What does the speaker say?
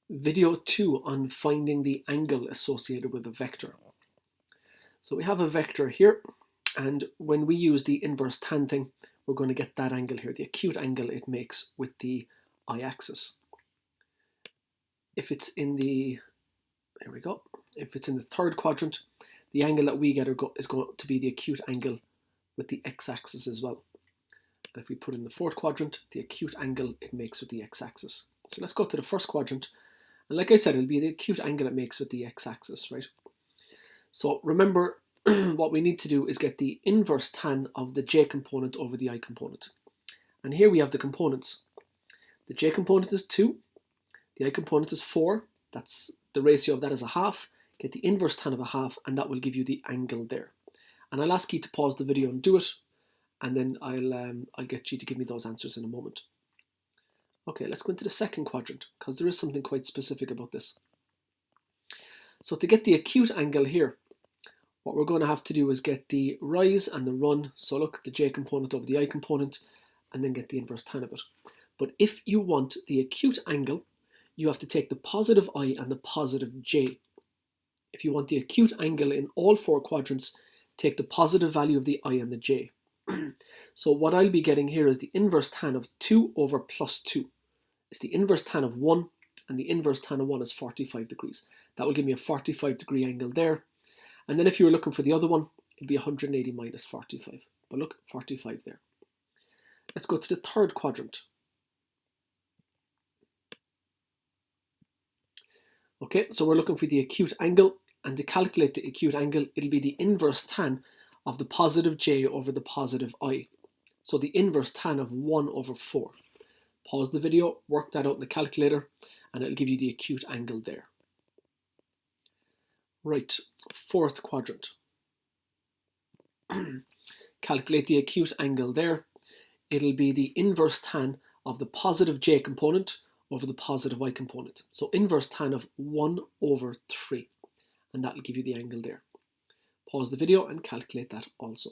Video 2 on finding the angle associated with a vector. So we have a vector here, and when we use the inverse tan thing, we're going to get that angle here, the acute angle it makes with the y-axis. If it's in the, there we go, if it's in the third quadrant, the angle that we get is going to be the acute angle with the x-axis as well. And if we put in the fourth quadrant, the acute angle it makes with the x-axis. So let's go to the first quadrant. And like I said, it'll be the acute angle it makes with the x-axis, right? So remember, what we need to do is get the inverse tan of the j component over the I component. And here we have the components. The j component is 2, the I component is 4, that's the ratio of that is a half. Get the inverse tan of a half, and that will give you the angle there. And I'll ask you to pause the video and do it, and then I'll get you to give me those answers in a moment. Okay, let's go into the second quadrant, because there is something quite specific about this. So to get the acute angle here, what we're going to have to do is get the rise and the run. So look, the j component over the I component, and then get the inverse tan of it. But if you want the acute angle, you have to take the positive I and the positive j. If you want the acute angle in all 4 quadrants, take the positive value of the I and the j. So what I'll be getting here is the inverse tan of 2 over plus 2. It's the inverse tan of 1, and the inverse tan of 1 is 45 degrees. That will give me a 45 degree angle there. And then if you were looking for the other one, it'd be 180 minus 45. But look, 45 there. Let's go to the third quadrant. Okay, so we're looking for the acute angle, and to calculate the acute angle, it'll be the inverse tan of the positive j over the positive I. So the inverse tan of 1 over 4. Pause the video, work that out in the calculator, and it'll give you the acute angle there. Right, fourth quadrant. Calculate the acute angle there. It'll be the inverse tan of the positive j component over the positive I component. So inverse tan of 1 over 3, and that'll give you the angle there. Pause the video and calculate that also.